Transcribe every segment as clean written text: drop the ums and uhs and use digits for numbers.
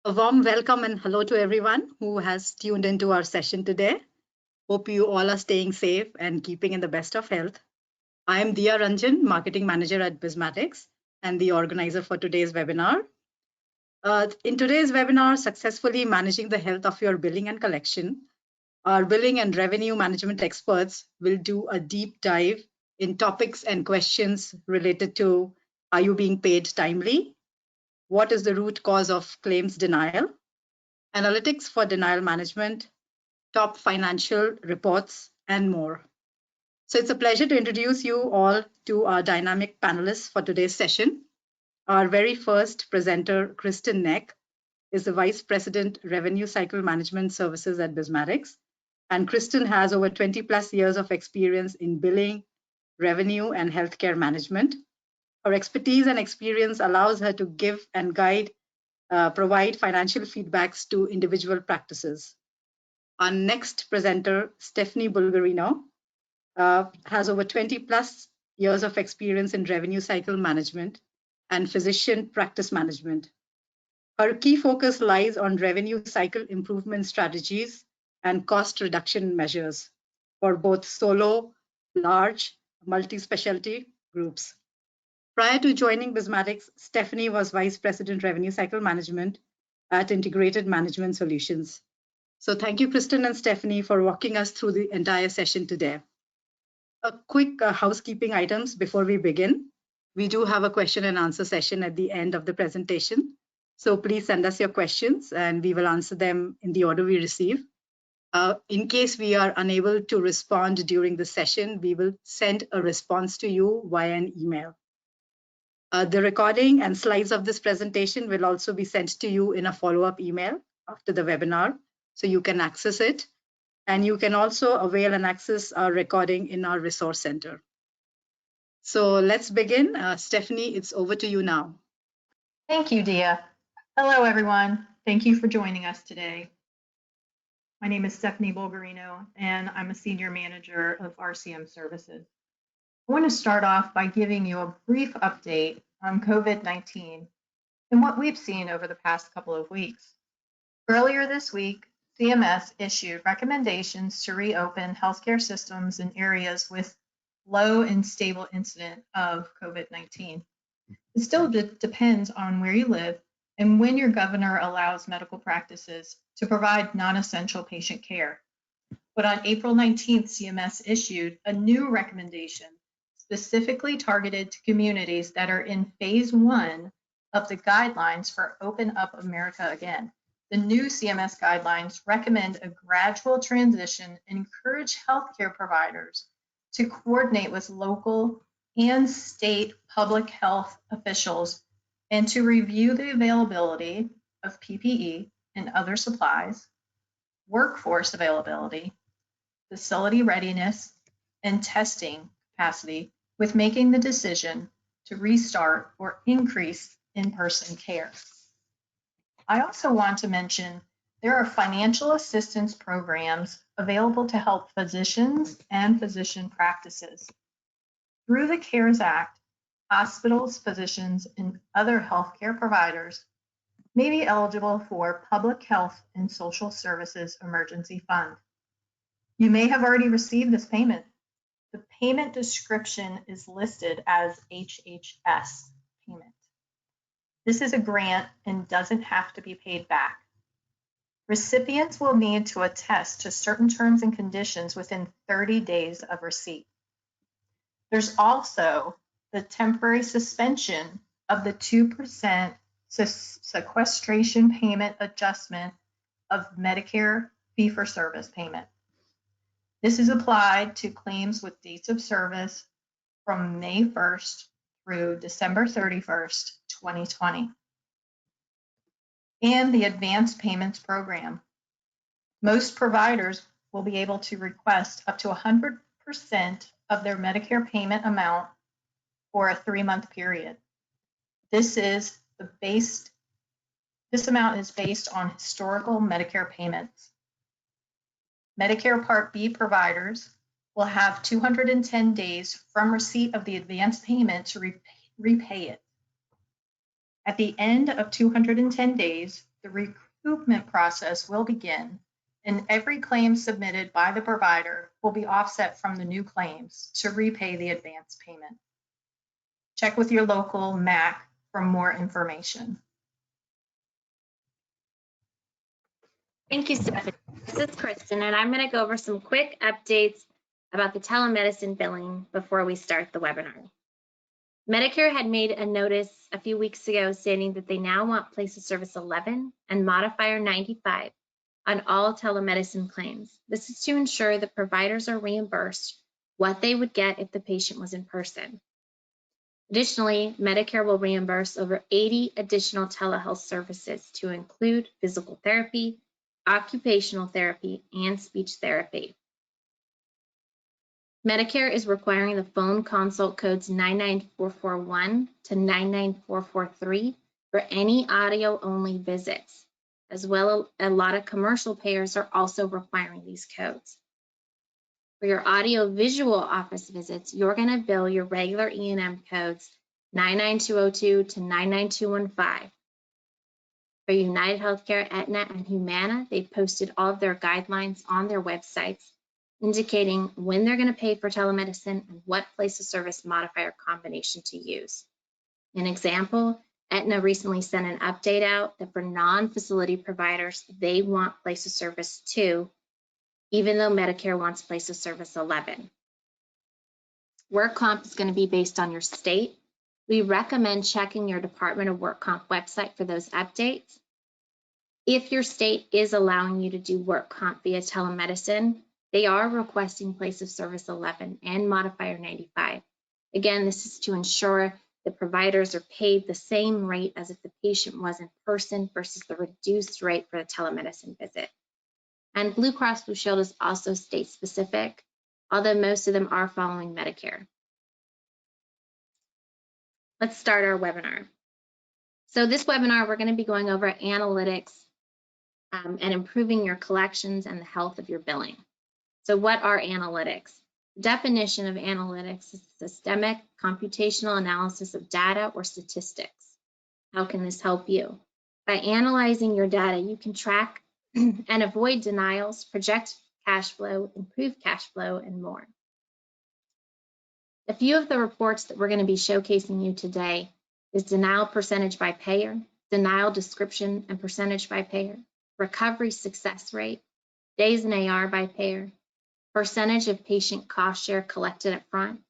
A warm welcome and hello to everyone who has tuned into our session today. Hope you all are staying safe and keeping in the best of health. I am Diya Ranjan, Marketing Manager at Bizmatics and the organizer for today's webinar. In today's webinar, Successfully Managing the Health of Your Billing and Collection, our billing and revenue management experts will do a deep dive in topics and questions related to: are you being paid timely? What is the root cause of claims denial? Analytics for denial management, top financial reports, and more. So it's a pleasure to introduce you all to our dynamic panelists for today's session. Our very first presenter, Kristen Neck, is the Vice President, Revenue Cycle Management Services at Bizmatics. And Kristen has over 20 plus years of experience in billing, revenue, and healthcare management. Her expertise and experience allows her to give and guide, provide financial feedbacks to individual practices. Our next presenter, Stephanie Bulgarino, has over 20 plus years of experience in revenue cycle management and physician practice management. Her key focus lies on revenue cycle improvement strategies and cost reduction measures for both solo, large, multi-specialty groups. Prior to joining Bizmatics, Stephanie was Vice President, Revenue Cycle Management at Integrated Management Solutions. So thank you, Kristen and Stephanie, for walking us through the entire session today. A quick housekeeping items before we begin. We do have a question and answer session at the end of the presentation. So please send us your questions and we will answer them in the order we receive. In case we are unable to respond during the session, we will send a response to you via an email. The recording and slides of this presentation will also be sent to you in a follow-up email after the webinar, so you can access it. And you can also avail and access our recording in our resource center. So let's begin. Stephanie, it's over to you now. Thank you, Dia. Hello, everyone. Thank you for joining us today. My name is Stephanie Bulgarino, and I'm a Senior Manager of RCM Services. I want to start off by giving you a brief update on COVID-19 and what we've seen over the past couple of weeks. Earlier this week, CMS issued recommendations to reopen healthcare systems in areas with low and stable incidence of COVID-19. It still depends on where you live and when your governor allows medical practices to provide non-essential patient care. But on April 19th, CMS issued a new recommendation specifically targeted to communities that are in phase 1 of the guidelines for Open Up America Again. The new CMS guidelines recommend a gradual transition and encourage healthcare providers to coordinate with local and state public health officials and to review the availability of PPE and other supplies, workforce availability, facility readiness, and testing capacity with making the decision to restart or increase in-person care. I also want to mention there are financial assistance programs available to help physicians and physician practices. Through the CARES Act, hospitals, physicians, and other healthcare providers may be eligible for Public Health and Social Services Emergency Fund. You may have already received this payment. The payment description is listed as HHS payment. This is a grant and doesn't have to be paid back. Recipients will need to attest to certain terms and conditions within 30 days of receipt. There's also the temporary suspension of the 2% sequestration payment adjustment of Medicare fee-for-service payment. This is applied to claims with dates of service from May 1st through December 31st, 2020. And the Advanced Payments Program. Most providers will be able to request up to 100% of their Medicare payment amount for a 3-month period. This amount is based on historical Medicare payments. Medicare Part B providers will have 210 days from receipt of the advance payment to repay it. At the end of 210 days, the recoupment process will begin, and every claim submitted by the provider will be offset from the new claims to repay the advance payment. Check with your local MAC for more information. Thank you, Stephanie. This is Kristen, and I'm going to go over some quick updates about the telemedicine billing before we start the webinar. Medicare had made a notice a few weeks ago stating that they now want Place of Service 11 and Modifier 95 on all telemedicine claims. This is to ensure that providers are reimbursed what they would get if the patient was in person. Additionally, Medicare will reimburse over 80 additional telehealth services to include physical therapy, occupational therapy, and speech therapy. Medicare is requiring the phone consult codes 99441 to 99443 for any audio-only visits, as well as a lot of commercial payers are also requiring these codes. For your audio-visual office visits, you're going to bill your regular E&M codes 99202 to 99215. For United Healthcare, Aetna, and Humana, they've posted all of their guidelines on their websites, indicating when they're going to pay for telemedicine and what place of service modifier combination to use. An example, Aetna recently sent an update out that for non-facility providers, they want place of service 2, even though Medicare wants place of service 11. Work comp is going to be based on your state. We recommend checking your Department of Work Comp website for those updates. If your state is allowing you to do work comp via telemedicine, they are requesting place of service 11 and modifier 95. Again, this is to ensure that providers are paid the same rate as if the patient was in person versus the reduced rate for the telemedicine visit. And Blue Cross Blue Shield is also state specific, although most of them are following Medicare. Let's start our webinar. So this webinar, we're going to be going over analytics and improving your collections and the health of your billing. So what are analytics? The definition of analytics is systemic computational analysis of data or statistics. How can this help you? By analyzing your data, you can track and avoid denials, project cash flow, improve cash flow, and more. A few of the reports that we're going to be showcasing you today is denial percentage by payer, denial description and percentage by payer, recovery success rate, days in AR by payer, percentage of patient cost share collected up front,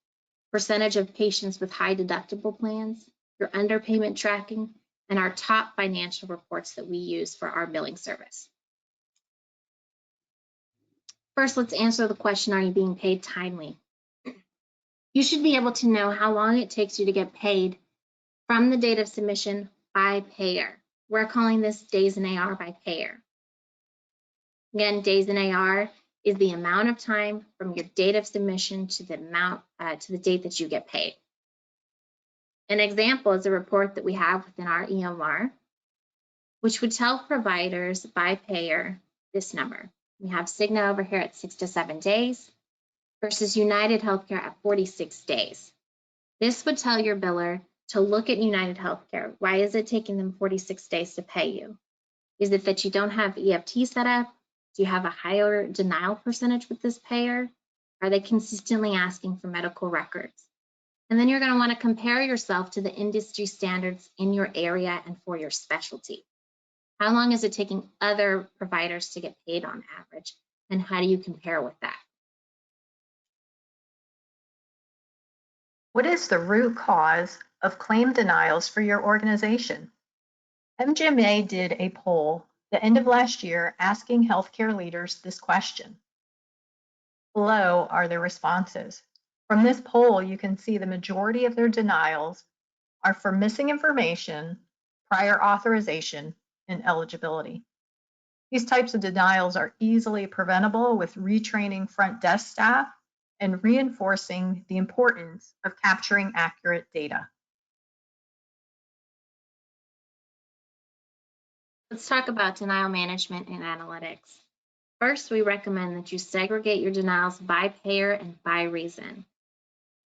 percentage of patients with high deductible plans, your underpayment tracking, and our top financial reports that we use for our billing service. First, let's answer the question, are you being paid timely? You should be able to know how long it takes you to get paid from the date of submission by payer. We're calling this days in AR by payer. Again, days in AR is the amount of time from your date of submission to the date that you get paid. An example is a report that we have within our EMR, which would tell providers by payer this number. We have Cigna over here at 6 to 7 days versus United Healthcare at 46 days. This would tell your biller to look at United Healthcare. Why is it taking them 46 days to pay you? Is it that you don't have EFT set up? Do you have a higher denial percentage with this payer? Are they consistently asking for medical records? And then you're going to want to compare yourself to the industry standards in your area and for your specialty. How long is it taking other providers to get paid on average? And how do you compare with that? What is the root cause of claim denials for your organization? MGMA did a poll the end of last year asking healthcare leaders this question. Below are their responses. From this poll, you can see the majority of their denials are for missing information, prior authorization, and eligibility. These types of denials are easily preventable with retraining front desk staff and reinforcing the importance of capturing accurate data. Let's talk about denial management and analytics. First, we recommend that you segregate your denials by payer and by reason.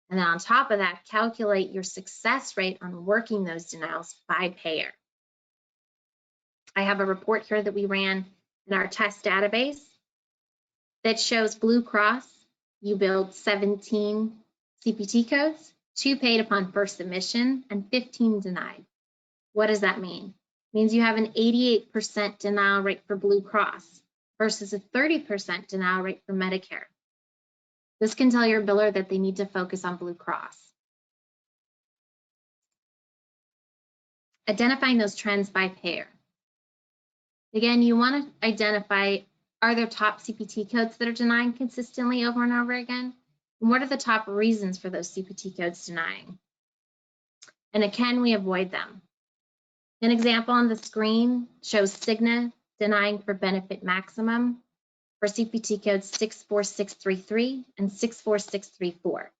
And then on top of that, calculate your success rate on working those denials by payer. I have a report here that we ran in our test database that shows Blue Cross, you billed 17 CPT codes, 2 paid upon first submission, and 15 denied. What does that mean? It means you have an 88% denial rate for Blue Cross versus a 30% denial rate for Medicare. This can tell your biller that they need to focus on Blue Cross. Identifying those trends by payer. Again, you want to identify, are there top CPT codes that are denying consistently over and over again? And what are the top reasons for those CPT codes denying? And can we avoid them? An example on the screen shows Cigna denying for benefit maximum for CPT codes 64633 and 64634.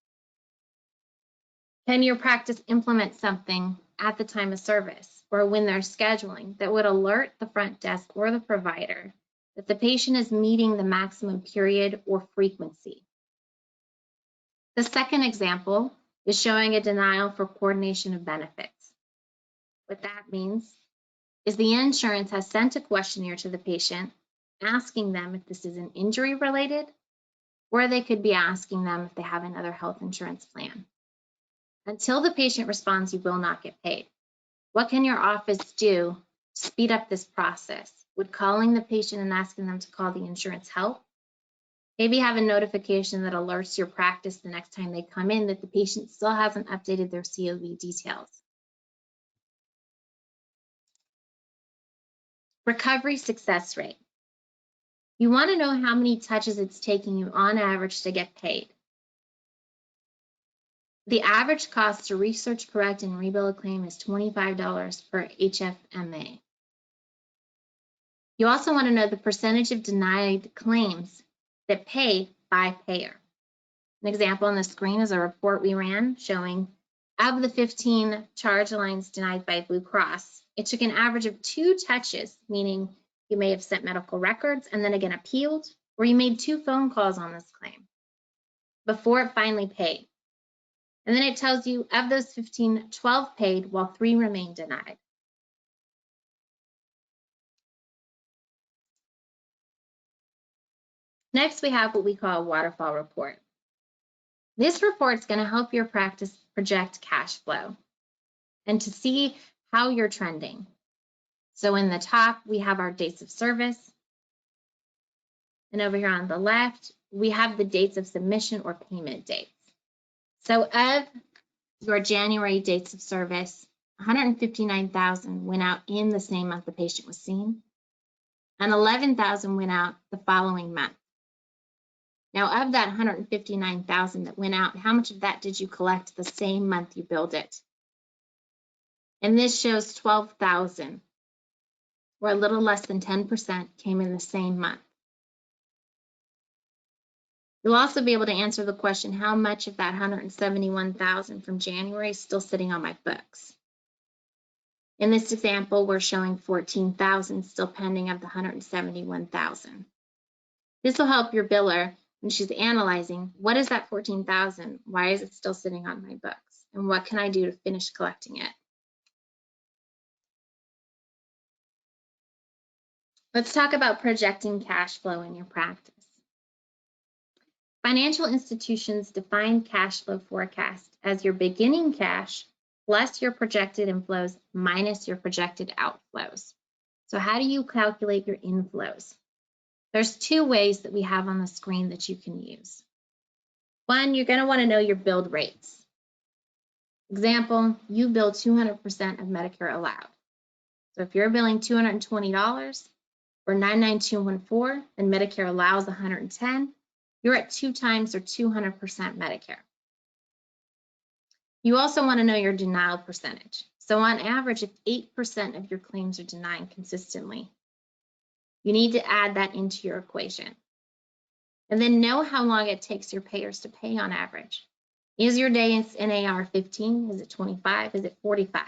Can your practice implement something at the time of service or when they're scheduling that would alert the front desk or the provider that the patient is meeting the maximum period or frequency? The second example is showing a denial for coordination of benefits. What that means is the insurance has sent a questionnaire to the patient asking them if this is an injury related, or they could be asking them if they have another health insurance plan. Until the patient responds, you will not get paid. What can your office do to speed up this process? Would calling the patient and asking them to call the insurance help? Maybe have a notification that alerts your practice the next time they come in that the patient still hasn't updated their COV details. Recovery success rate. You want to know how many touches it's taking you on average to get paid. The average cost to research, correct, and rebill a claim is $25 per HFMA. You also want to know the percentage of denied claims that pay by payer. An example on the screen is a report we ran showing of the 15 charge lines denied by Blue Cross, it took an average of 2 touches, meaning you may have sent medical records and then again appealed, or you made 2 phone calls on this claim before it finally paid. And then it tells you of those 15, 12 paid while 3 remain denied. Next, we have what we call a Waterfall Report. This report is going to help your practice project cash flow and to see how you're trending. So in the top, we have our dates of service. And over here on the left, we have the dates of submission or payment dates. So of your January dates of service, 159,000 went out in the same month the patient was seen, and 11,000 went out the following month. Now, of that 159,000 that went out, how much of that did you collect the same month you billed it? And this shows 12,000, or a little less than 10% came in the same month. You'll also be able to answer the question, how much of that 171,000 from January is still sitting on my books? In this example, we're showing 14,000 still pending of the 171,000. This will help your biller when she's analyzing, what is that 14,000? Why is it still sitting on my books? And what can I do to finish collecting it? Let's talk about projecting cash flow in your practice. Financial institutions define cash flow forecast as your beginning cash plus your projected inflows minus your projected outflows. So how do you calculate your inflows? There's 2 ways that we have on the screen that you can use. One, you're going to want to know your billed rates. Example, you bill 200% of Medicare allowed. So if you're billing $220 for 99214 and Medicare allows $110, you're at 2 times or 200% Medicare. You also want to know your denial percentage. So on average, if 8% of your claims are denied consistently, you need to add that into your equation. And then know how long it takes your payers to pay on average. Is your day in NAR 15? Is it 25? Is it 45?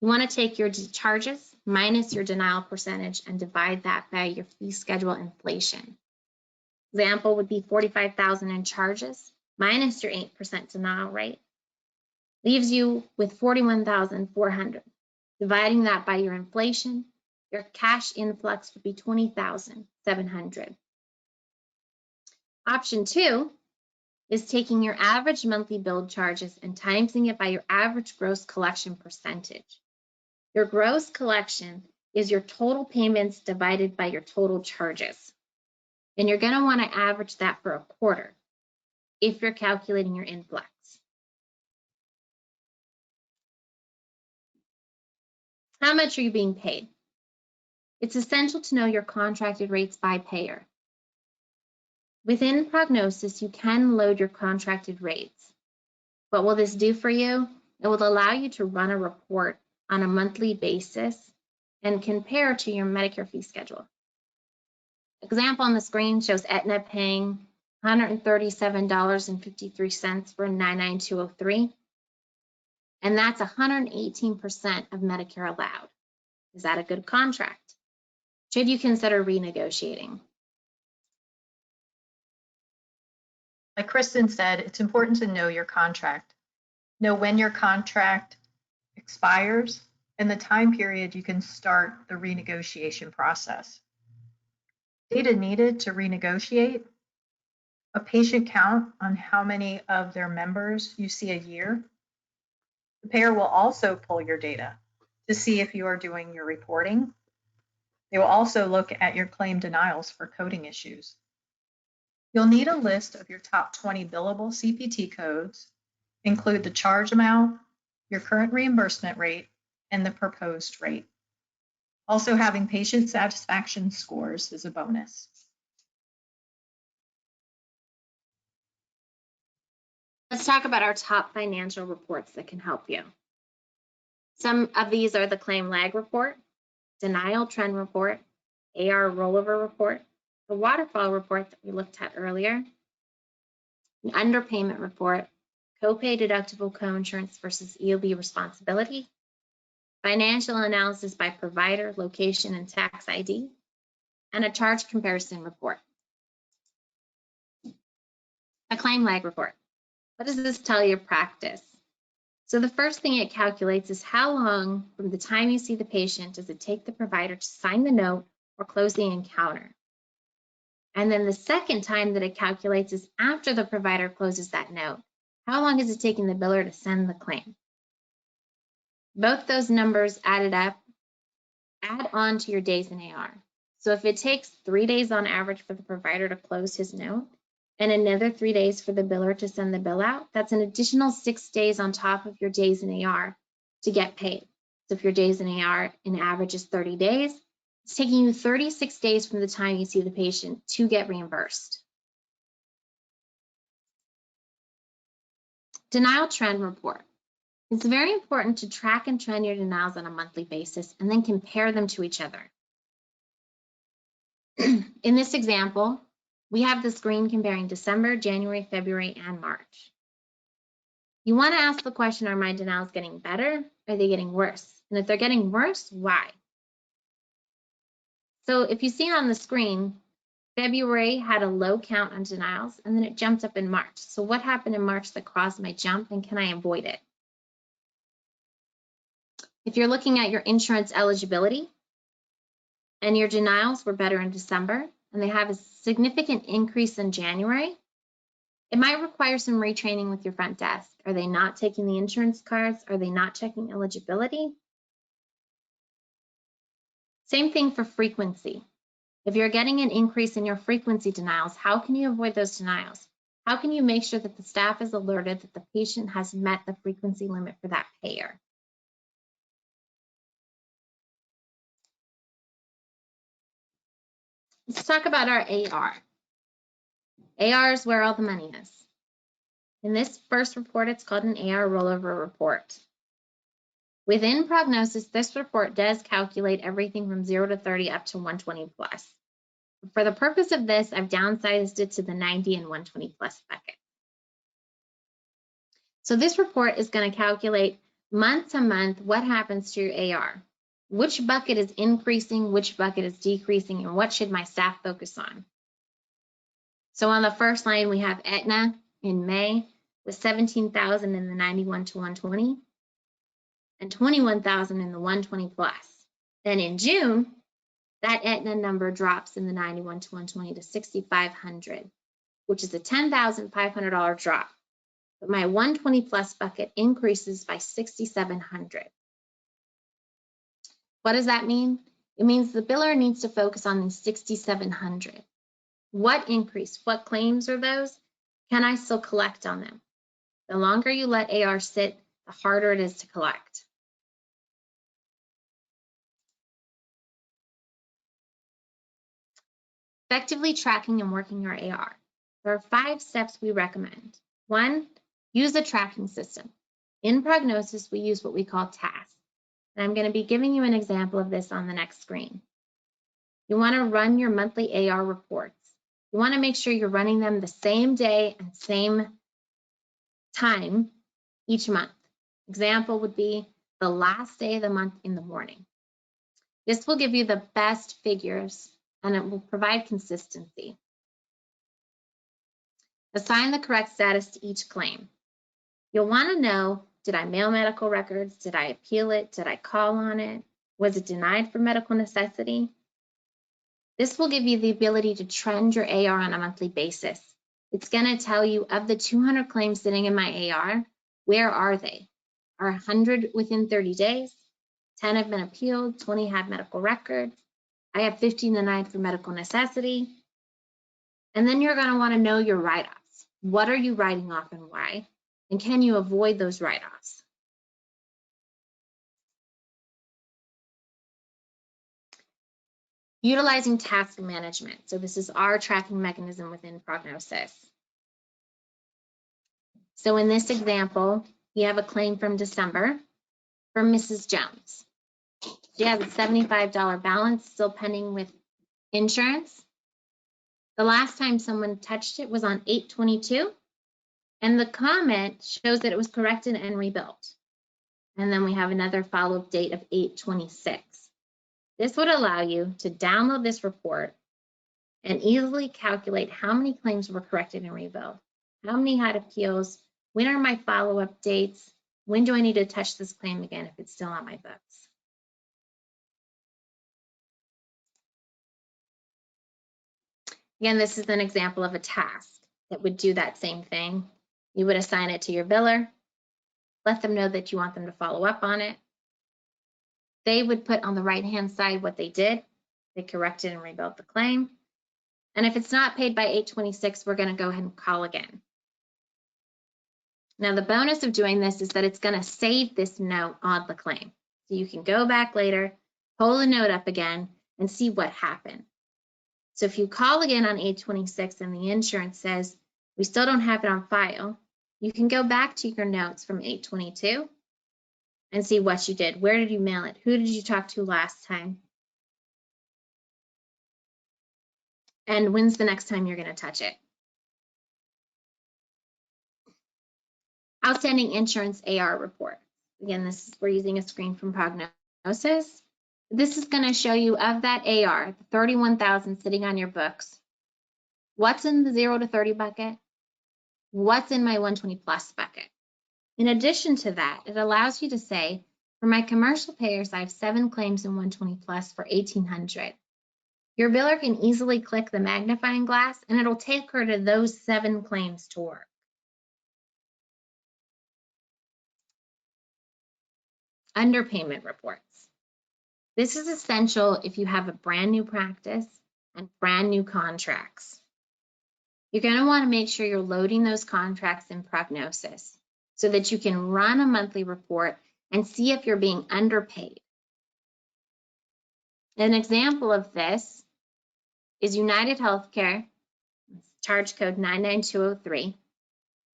You want to take your charges minus your denial percentage and divide that by your fee schedule inflation. Example would be 45,000 in charges minus your 8% denial rate. Leaves you with 41,400. Dividing that by your inflation, your cash influx would be $20,700. Option 2 is taking your average monthly bill charges and timesing it by your average gross collection percentage. Your gross collection is your total payments divided by your total charges. And you're going to want to average that for a quarter if you're calculating your influx. How much are you being paid? It's essential to know your contracted rates by payer. Within Prognosis, you can load your contracted rates. What will this do for you? It will allow you to run a report on a monthly basis and compare to your Medicare fee schedule. Example on the screen shows Aetna paying $137.53 for 99203, and that's 118% of Medicare allowed. Is that a good contract? Should you consider renegotiating? Like Kristen said, it's important to know your contract. Know when your contract expires and the time period you can start the renegotiation process. Data needed to renegotiate: a patient count on how many of their members you see a year. The payer will also pull your data to see if you are doing your reporting. They will also look at your claim denials for coding issues. You'll need a list of your top 20 billable CPT codes, include the charge amount, your current reimbursement rate, and the proposed rate. Also, having patient satisfaction scores is a bonus. Let's talk about our top financial reports that can help you. Some of these are the Claim Lag Report, Denial Trend Report, AR Rollover Report, the Waterfall Report that we looked at earlier, an Underpayment Report, Copay, Deductible, Coinsurance versus EOB responsibility, Financial Analysis by Provider, Location, and Tax ID, and a Charge Comparison Report. A Claim Lag Report. What does this tell your practice? So the first thing it calculates is how long from the time you see the patient does it take the provider to sign the note or close the encounter. And then the second time that it calculates is after the provider closes that note. How long is it taking the biller to send the claim? Both those numbers added up, add on to your days in AR. So if it takes 3 days on average for the provider to close his note and another 3 days for the biller to send the bill out, that's an additional 6 days on top of your days in AR to get paid. So if your days in AR in average is 30 days, it's taking you 36 days from the time you see the patient to get reimbursed. Denial Trend Report. It's very important to track and trend your denials on a monthly basis and then compare them to each other. In this example, we have the screen comparing December, January, February, and March. You want to ask the question, are my denials getting better? Are they getting worse? And if they're getting worse, why? So if you see on the screen, February had a low count on denials, and then it jumped up in March. So what happened in March that caused my jump, and can I avoid it? If you're looking at your insurance eligibility and your denials were better in December, and they have a significant increase in January, it might require some retraining with your front desk. Are they not taking the insurance cards? Are they not checking eligibility? Same thing for frequency. If you're getting an increase in your frequency denials, how can you avoid those denials? How can you make sure that the staff is alerted that the patient has met the frequency limit for that payer? Let's talk about our AR. AR is where all the money is. In this first report, it's called an AR Rollover Report. Within Prognosis, this report does calculate everything from 0 to 30 up to 120 plus. For the purpose of this, I've downsized it to the 90 and 120 plus bucket. So this report is going to calculate month to month what happens to your AR. Which bucket is increasing, which bucket is decreasing, and what should my staff focus on? So on the first line, we have Aetna in May with 17,000 in the 91 to 120. and 21,000 in the 120 plus. Then in June, that Aetna number drops in the 91 to 120 to 6,500, which is a $10,500 drop. But my 120 plus bucket increases by 6,700. What does that mean? It means the biller needs to focus on these 6,700. What increase? What claims are those? Can I still collect on them? The longer you let AR sit, the harder it is to collect. Effectively tracking and working your AR. There are 5 steps we recommend. 1, use a tracking system. In prognosis, we use what we call tasks. And I'm going to be giving you an example of this on the next screen. You want to run your monthly AR reports. You want to make sure you're running them the same day and same time each month. Example would be the last day of the month in the morning. This will give you the best figures and it will provide consistency. Assign the correct status to each claim. You'll want to know, did I mail medical records? Did I appeal it? Did I call on it? Was it denied for medical necessity? This will give you the ability to trend your AR on a monthly basis. It's going to tell you of the 200 claims sitting in my AR, where are they? Are 100 within 30 days? 10 have been appealed, 20 have medical records. I have 15 denied for medical necessity. And then you're going to want to know your write-offs. What are you writing off and why? And can you avoid those write-offs? Utilizing task management. So this is our tracking mechanism within prognosis. So in this example, we have a claim from December from Mrs. Jones. She has a $75 balance still pending with insurance. The last time someone touched it was on 8/22, and the comment shows that it was corrected and rebuilt. And then we have another follow-up date of 8/26. This would allow you to download this report and easily calculate how many claims were corrected and rebuilt, how many had appeals, when are my follow-up dates, when do I need to touch this claim again if it's still on my books. Again, this is an example of a task that would do that same thing. You would assign it to your biller, let them know that you want them to follow up on it. They would put on the right-hand side what they did. They corrected and rebuilt the claim. And if it's not paid by 8/26, we're going to go ahead and call again. Now, the bonus of doing this is that it's going to save this note on the claim. So you can go back later, pull the note up again, and see what happened. So if you call again on 8/26 and the insurance says, we still don't have it on file, you can go back to your notes from 8/22 and see what you did. Where did you mail it? Who did you talk to last time? And when's the next time you're going to touch it? Outstanding insurance AR report. Again, we're using a screen from prognosis. This is going to show you of that AR, the 31,000 sitting on your books. What's in the 0 to 30 bucket? What's in my 120 plus bucket? In addition to that, it allows you to say, for my commercial payers, I have 7 claims in 120 plus for $1,800. Your biller can easily click the magnifying glass and it'll take her to those 7 claims to work. Underpayment reports. This is essential if you have a brand new practice and brand new contracts. You're going to want to make sure you're loading those contracts in prognosis so that you can run a monthly report and see if you're being underpaid. An example of this is United Healthcare, charge code 99203.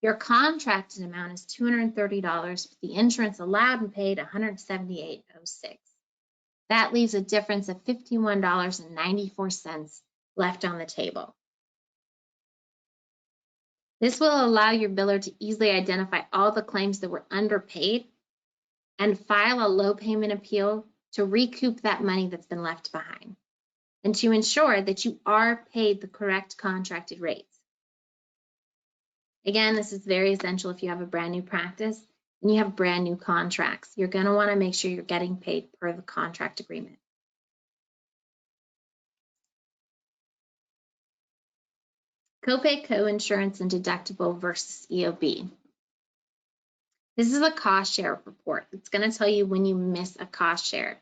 Your contracted amount is $230, but the insurance allowed and paid $178.06. That leaves a difference of $51.94 left on the table. This will allow your biller to easily identify all the claims that were underpaid and file a low payment appeal to recoup that money that's been left behind and to ensure that you are paid the correct contracted rates. Again, this is very essential if you have a brand new practice and you have brand new contracts, you're going to want to make sure you're getting paid per the contract agreement. Copay, coinsurance, and deductible versus EOB. This is a cost share report. It's going to tell you when you miss a cost share.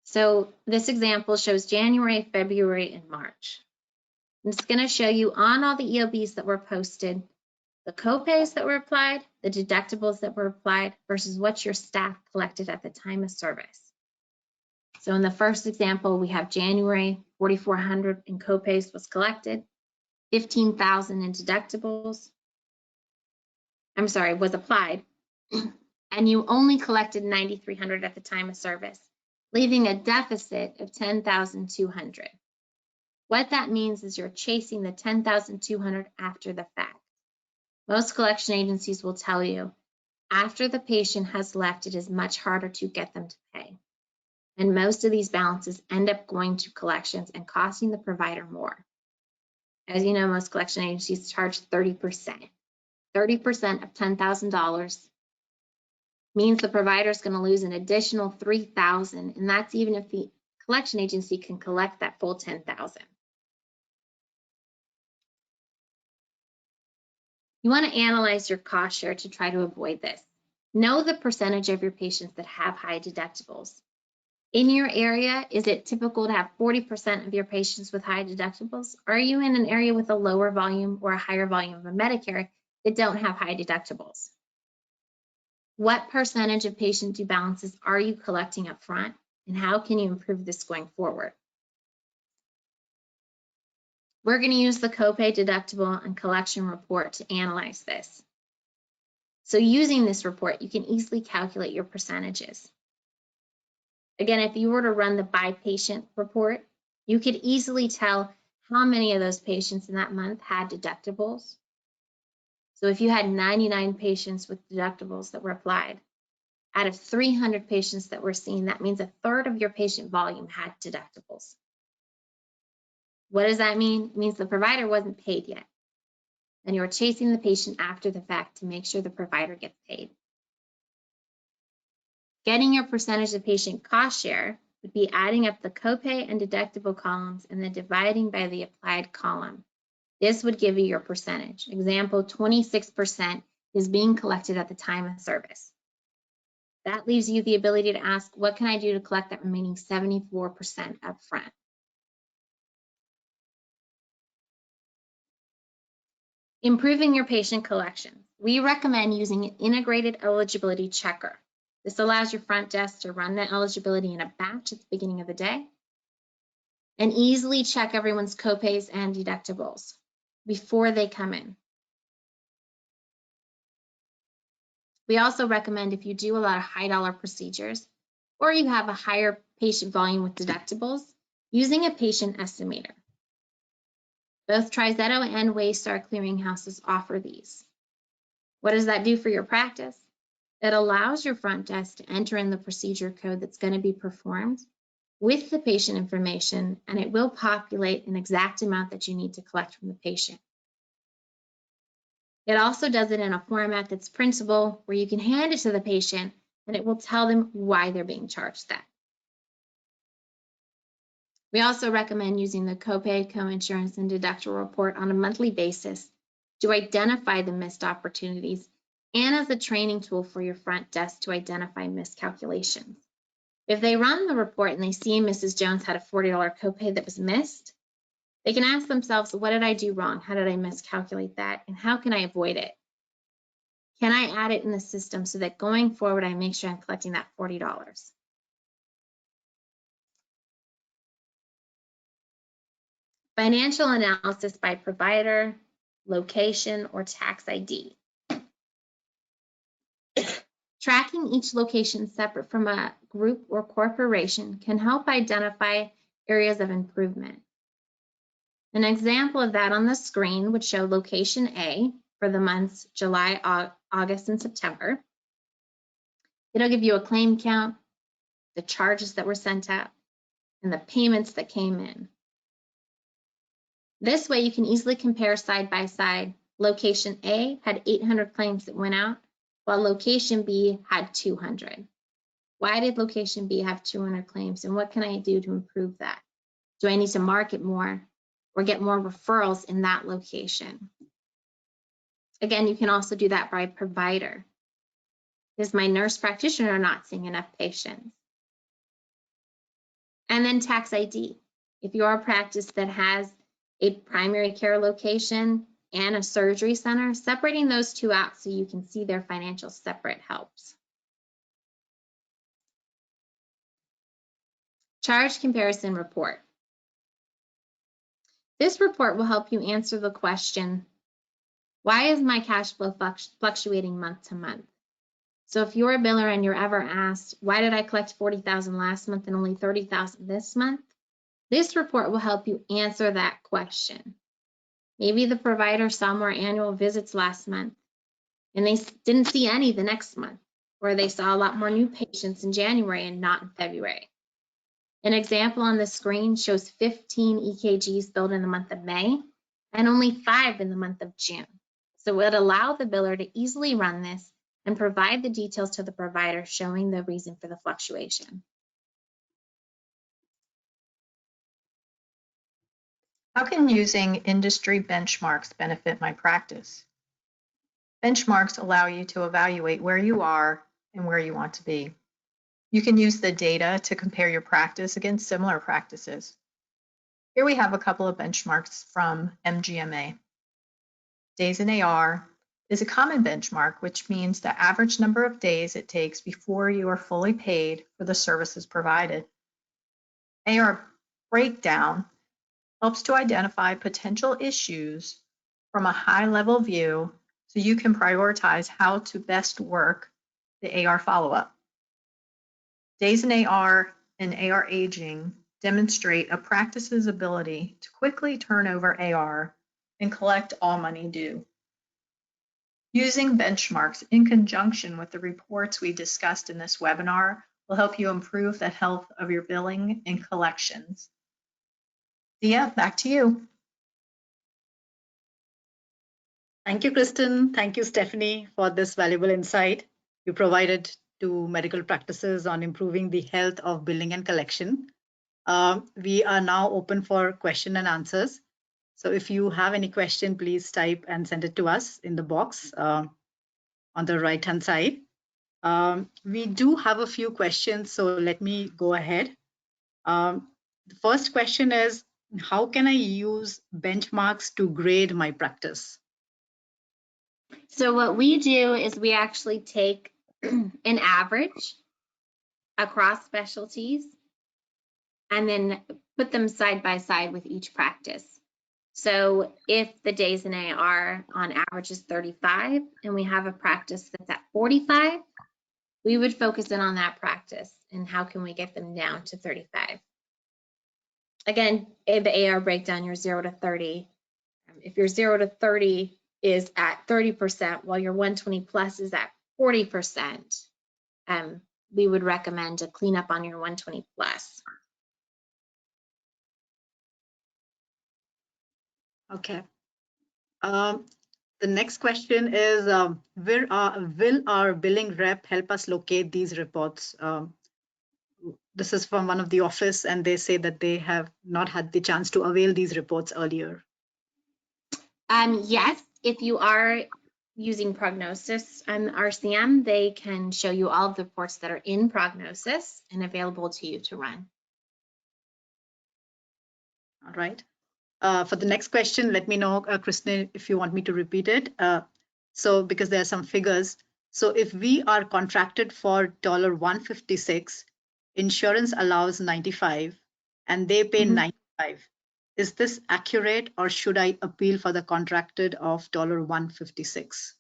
So this example shows January, February, and March. And it's going to show you on all the EOBs that were posted, the copays that were applied, the deductibles that were applied versus what your staff collected at the time of service. So in the first example, we have January, $4,400 in copays was collected, $15,000 in deductibles. Was applied, and you only collected $9,300 at the time of service, leaving a deficit of $10,200. What that means is you're chasing the $10,200 after the fact. Most collection agencies will tell you after the patient has left, it is much harder to get them to pay. And most of these balances end up going to collections and costing the provider more. As you know, most collection agencies charge 30%. 30% of $10,000 means the provider is going to lose an additional $3,000, and that's even if the collection agency can collect that full $10,000. You want to analyze your cost share to try to avoid this. Know the percentage of your patients that have high deductibles. In your area, is it typical to have 40% of your patients with high deductibles? Or are you in an area with a lower volume or a higher volume of a Medicare that don't have high deductibles? What percentage of patient due balances are you collecting up front, and how can you improve this going forward? We're going to use the copay, deductible, and collection report to analyze this. So using this report, you can easily calculate your percentages. Again, if you were to run the by patient report, you could easily tell how many of those patients in that month had deductibles. So if you had 99 patients with deductibles that were applied, out of 300 patients that were seen, that means a third of your patient volume had deductibles. What does that mean? It means the provider wasn't paid yet, and you're chasing the patient after the fact to make sure the provider gets paid. Getting your percentage of patient cost share would be adding up the copay and deductible columns and then dividing by the applied column. This would give you your percentage. Example, 26% is being collected at the time of service. That leaves you the ability to ask, what can I do to collect that remaining 74% up front? Improving your patient collection. We recommend using an integrated eligibility checker. This allows your front desk to run the eligibility in a batch at the beginning of the day and easily check everyone's copays and deductibles before they come in. We also recommend if you do a lot of high dollar procedures or you have a higher patient volume with deductibles, using a patient estimator. Both TriZetto and Waystar clearinghouses offer these. What does that do for your practice? It allows your front desk to enter in the procedure code that's going to be performed with the patient information, and it will populate an exact amount that you need to collect from the patient. It also does it in a format that's printable, where you can hand it to the patient and it will tell them why they're being charged that. We also recommend using the copay, coinsurance, and deductible report on a monthly basis to identify the missed opportunities and as a training tool for your front desk to identify miscalculations. If they run the report and they see Mrs. Jones had a $40 copay that was missed, they can ask themselves, what did I do wrong? How did I miscalculate that? And how can I avoid it? Can I add it in the system so that going forward, I make sure I'm collecting that $40? Financial analysis by provider, location, or tax ID. Tracking each location separate from a group or corporation can help identify areas of improvement. An example of that on the screen would show location A for the months July, August, and September. It'll give you a claim count, the charges that were sent out, and the payments that came in. This way you can easily compare side by side. Location A had 800 claims that went out while location B had 200. Why did location B have 200 claims, and what can I do to improve that? Do I need to market more or get more referrals in that location? Again, you can also do that by provider. Is my nurse practitioner not seeing enough patients? And then tax ID. If you're a practice that has a primary care location and a surgery center, separating those two out so you can see their financials separate helps. Charge comparison report. This report will help you answer the question, why is my cash flow fluctuating month to month? So if you're a biller and you're ever asked, why did I collect $40,000 last month and only $30,000 this month? This report will help you answer that question. Maybe the provider saw more annual visits last month and they didn't see any the next month, or they saw a lot more new patients in January and not in February. An example on the screen shows 15 EKGs billed in the month of May and only 5 in the month of June. So it would allow the biller to easily run this and provide the details to the provider showing the reason for the fluctuation. How can using industry benchmarks benefit my practice? Benchmarks allow you to evaluate where you are and where you want to be. You can use the data to compare your practice against similar practices. Here we have a couple of benchmarks from MGMA. Days in AR is a common benchmark, which means the average number of days it takes before you are fully paid for the services provided. AR breakdown helps to identify potential issues from a high-level view so you can prioritize how to best work the AR follow-up. Days in AR and AR aging demonstrate a practice's ability to quickly turn over AR and collect all money due. Using benchmarks in conjunction with the reports we discussed in this webinar will help you improve the health of your billing and collections. Dia, back to you. Thank you, Kristen. Thank you, Stephanie, for this valuable insight you provided to medical practices on improving the health of billing and collection. We are now open for question and answers. So if you have any question, please type and send it to us in the box on the right-hand side. We do have a few questions, so let me go ahead. The first question is, how can I use benchmarks to grade my practice? So what we do is we actually take an average across specialties and then put them side by side with each practice. So if the days in AR on average is 35 and we have a practice that's at 45, we would focus in on that practice and how can we get them down to 35. Again, in the AR breakdown, you're 0 to 30. If your 0 to 30 is at 30%, while your 120 plus is at 40%, we would recommend a cleanup on your 120 plus. Okay. The next question is, will our billing rep help us locate these reports? This is from one of the office, and they say that they have not had the chance to avail these reports earlier. Yes, if you are using Prognosis and RCM, they can show you all of the reports that are in Prognosis and available to you to run. All right. For the next question, let me know, Kristen, if you want me to repeat it. So because there are some figures. So if we are contracted for $156, insurance allows 95 and they pay 95. Is this accurate, or should I appeal for the contracted of $156?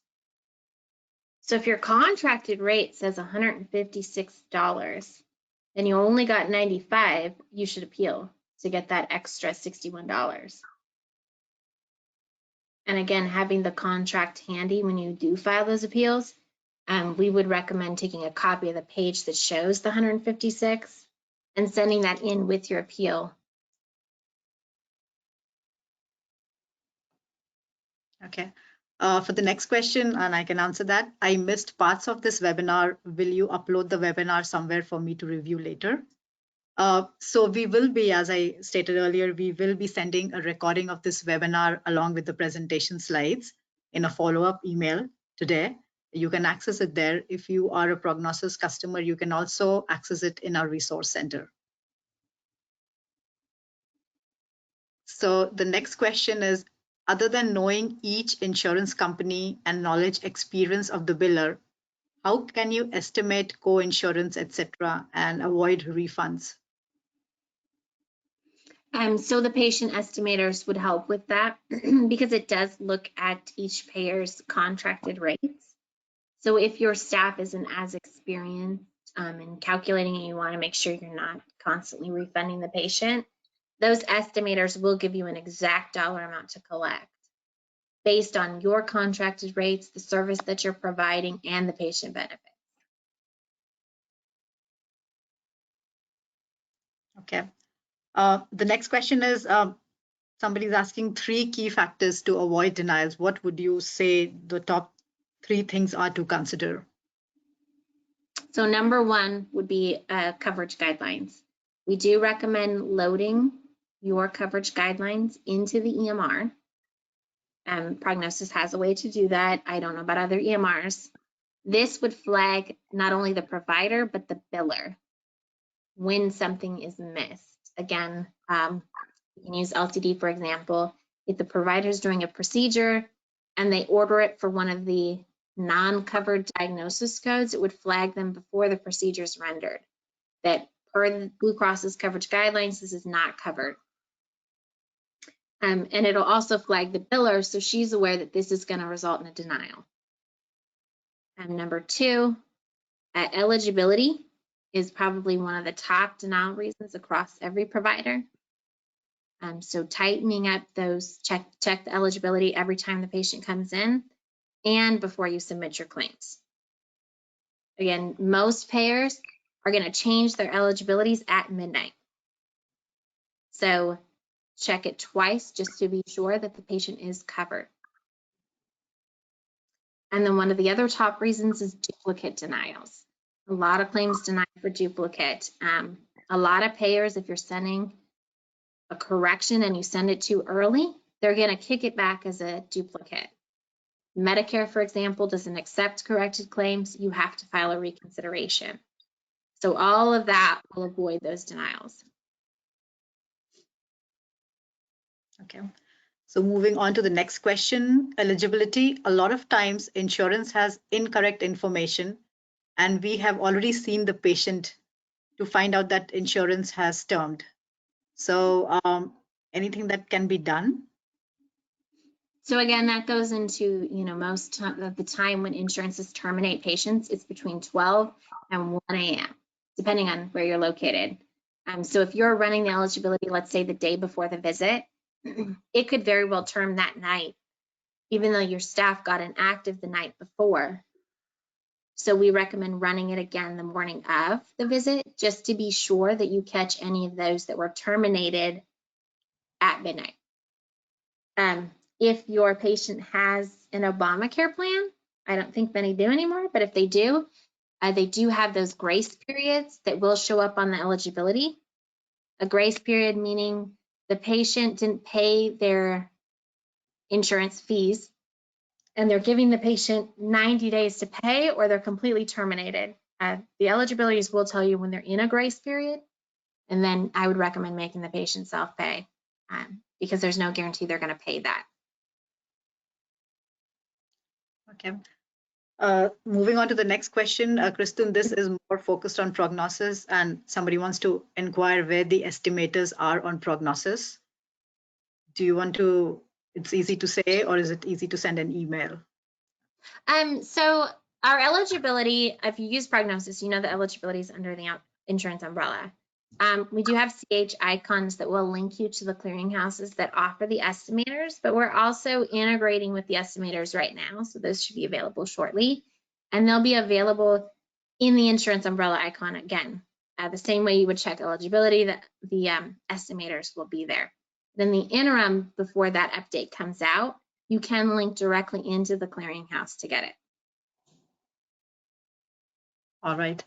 So if your contracted rate says $156 and you only got 95, you should appeal to get that extra $61. And again, having the contract handy when you do file those appeals, we would recommend taking a copy of the page that shows the 156 and sending that in with your appeal. Okay. For the next question, and I can answer that, I missed parts of this webinar. Will you upload the webinar somewhere for me to review later? So we will be, as I stated earlier, we will be sending a recording of this webinar along with the presentation slides in a follow-up email today. You can access it there. If you are a Prognosis customer, you can also access it in our resource center. So the next question is, other than knowing each insurance company and knowledge experience of the biller, how can you estimate co-insurance, etc., and avoid refunds? So the patient estimators would help with that because it does look at each payer's contracted rates. So if your staff isn't as experienced in calculating and you want to make sure you're not constantly refunding the patient, those estimators will give you an exact dollar amount to collect based on your contracted rates, the service that you're providing, and the patient benefit. Okay. The next question is, somebody's asking 3 key factors to avoid denials. What would you say the top 3 things are to consider? So number 1 would be coverage guidelines. We do recommend loading your coverage guidelines into the EMR. Prognosis has a way to do that. I don't know about other EMRs. This would flag not only the provider, but the biller when something is missed. Again, you can use LTD, for example. If the provider is doing a procedure and they order it for one of the non-covered diagnosis codes, it would flag them before the procedure is rendered that per Blue Cross's coverage guidelines, this is not covered. And it'll also flag the biller, so she's aware that this is going to result in a denial. And number 2, eligibility is probably one of the top denial reasons across every provider. So tightening up those, check the eligibility every time the patient comes in and before you submit your claims. Again, most payers are going to change their eligibilities at midnight. So check it twice just to be sure that the patient is covered. And then one of the other top reasons is duplicate denials. A lot of claims denied for duplicate. A lot of payers, if you're sending a correction and you send it too early, they're going to kick it back as a duplicate. Medicare, for example, doesn't accept corrected claims. You have to file a reconsideration. So all of that will avoid those denials. Okay. So moving on to the next question, eligibility. A lot of times insurance has incorrect information and we have already seen the patient to find out that insurance has termed. So anything that can be done? So again, that goes into, most of the time when insurances terminate patients, it's between 12 and 1 a.m., depending on where you're located. So if you're running the eligibility, let's say the day before the visit, it could very well term that night, even though your staff got inactive the night before. So we recommend running it again the morning of the visit, just to be sure that you catch any of those that were terminated at midnight. If your patient has an Obamacare plan, I don't think many do anymore, but if they do have those grace periods that will show up on the eligibility. A grace period meaning the patient didn't pay their insurance fees and they're giving the patient 90 days to pay, or they're completely terminated. The eligibilities will tell you when they're in a grace period, and then I would recommend making the patient self-pay because there's no guarantee they're going to pay that. Okay. Moving on to the next question, Kristen, this is more focused on Prognosis, and somebody wants to inquire where the estimators are on Prognosis. Do you want to, it's easy to say, or is it easy to send an email? So our eligibility, if you use Prognosis, you know the eligibility is under the insurance umbrella. We do have CH icons that will link you to the clearinghouses that offer the estimators, but we're also integrating with the estimators right now. So those should be available shortly, and they'll be available in the insurance umbrella icon again. The same way you would check eligibility, that the estimators will be there. Then the interim before that update comes out, you can link directly into the clearinghouse to get it. All right.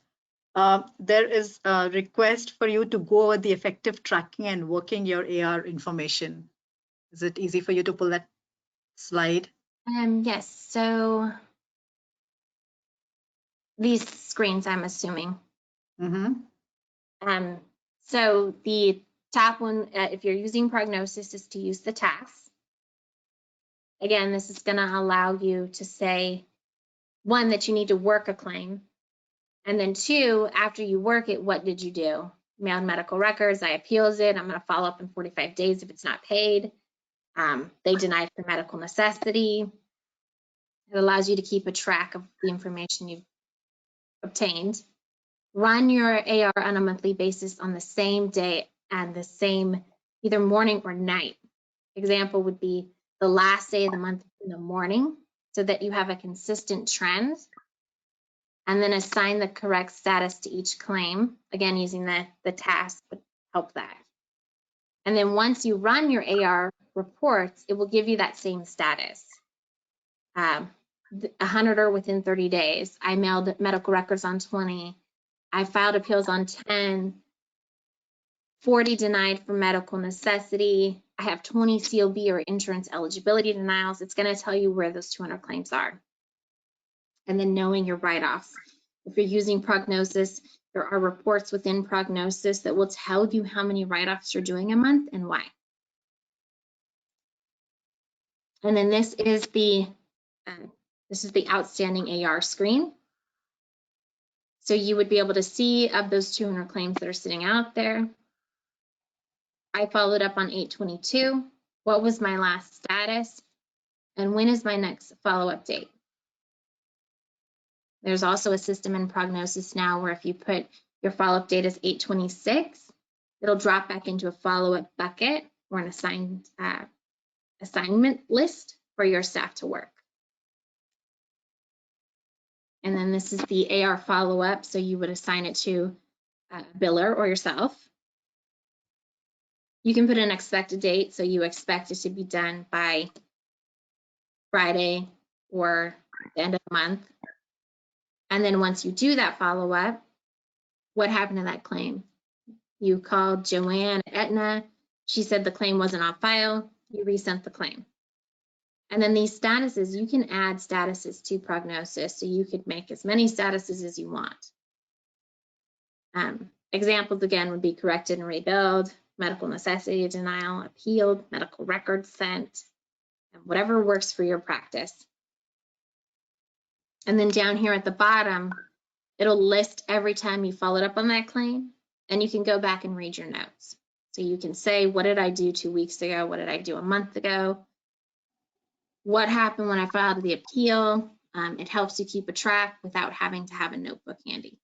There is a request for you to go over the effective tracking and working your AR information. Is it easy for you to pull that slide? Yes, so these screens, I'm assuming. Mm-hmm. So the top one, if you're using prognosis, is to use the tasks. Again, this is going to allow you to say, one, that you need to work a claim. And then two, after you work it, what did you do? Mailed medical records, I appeals it. I'm going to follow up in 45 days if it's not paid. They denied for medical necessity. It allows you to keep a track of the information you've obtained. Run your AR on a monthly basis on the same day and the same either morning or night. Example would be the last day of the month in the morning so that you have a consistent trend, and then assign the correct status to each claim. Again, using the task would help that. And then once you run your AR reports, it will give you that same status. 100 are within 30 days. I mailed medical records on 20. I filed appeals on 10. 40 denied for medical necessity. I have 20 COB or insurance eligibility denials. It's going to tell you where those 200 claims are. And then knowing your write-offs. If you're using prognosis, there are reports within prognosis that will tell you how many write-offs you're doing a month and why. And then this is the outstanding AR screen. So you would be able to see of those 200 claims that are sitting out there. I followed up on 8/22. What was my last status? And when is my next follow-up date? There's also a system in prognosis now where if you put your follow-up date as 8/26, it'll drop back into a follow-up bucket or an assignment list for your staff to work. And then this is the AR follow-up, so you would assign it to a biller or yourself. You can put an expected date, so you expect it to be done by Friday or the end of the month. And then once you do that follow-up, what happened to that claim? You called Joanne at Aetna. She said the claim wasn't on file. You resent the claim. And then these statuses, you can add statuses to prognosis, so you could make as many statuses as you want. Examples again would be corrected and rebuild, medical necessity denial, appealed, medical records sent, and whatever works for your practice. And then down here at the bottom, it'll list every time you followed up on that claim, and you can go back and read your notes. So you can say, what did I do 2 weeks ago? What did I do a month ago? What happened when I filed the appeal? It helps you keep a track without having to have a notebook handy.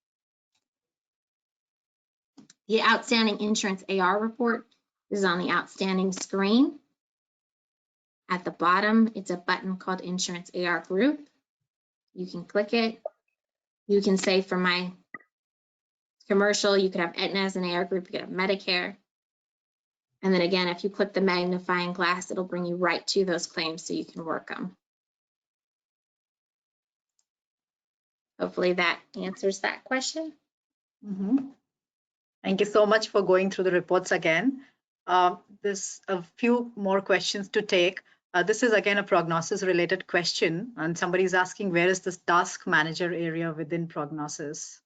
The outstanding insurance AR report is on the outstanding screen. At the bottom, it's a button called Insurance AR Group. You can click it. You can say for my commercial, you could have Aetna as an AR group, you could have Medicare. And then again, if you click the magnifying glass, it'll bring you right to those claims so you can work them. Hopefully that answers that question. Mm-hmm. Thank you so much for going through the reports again. There's a few more questions to take. This is again a prognosis related question, and somebody's asking, where is this task manager area within prognosis?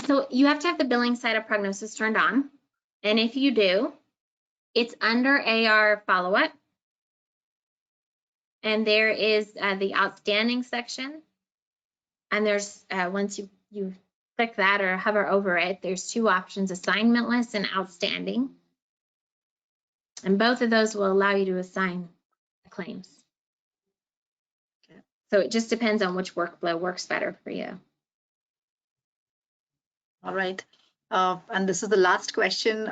So you have to have the billing side of prognosis turned on. And if you do, it's under AR follow-up. And there is the outstanding section. And there's, once you click that or hover over it, there's two options, assignment list and outstanding. And both of those will allow you to assign claims. Okay. So it just depends on which workflow works better for you. All right. And this is the last question.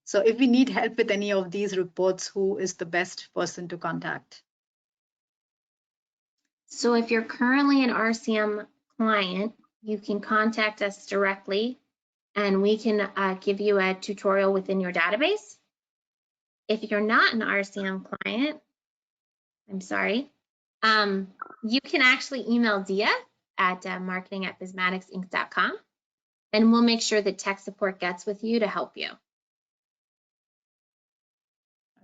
So if we need help with any of these reports, who is the best person to contact? So if you're currently an RCM client, you can contact us directly and we can give you a tutorial within your database. If you're not an RCM client, I'm sorry, you can actually email Dia at marketing@bizmaticsinc.com, and we'll make sure that tech support gets with you to help you.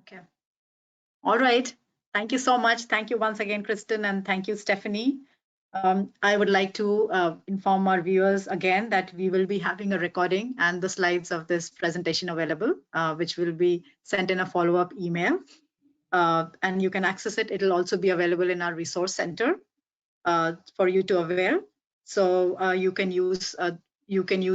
Okay. All right. Thank you so much. Thank you once again, Kristen, and thank you, Stephanie. I would like to inform our viewers again that we will be having a recording and the slides of this presentation available, which will be sent in a follow-up email. And you can access it. It'll also be available in our resource center for you to avail. So you can use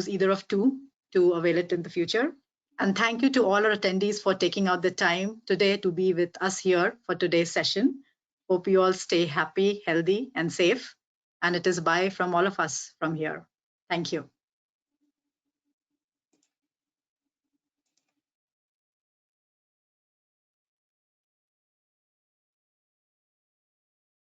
either of two to avail it in the future. And thank you to all our attendees for taking out the time today to be with us here for today's session. Hope you all stay happy, healthy, and safe. And it is bye from all of us from here. Thank you.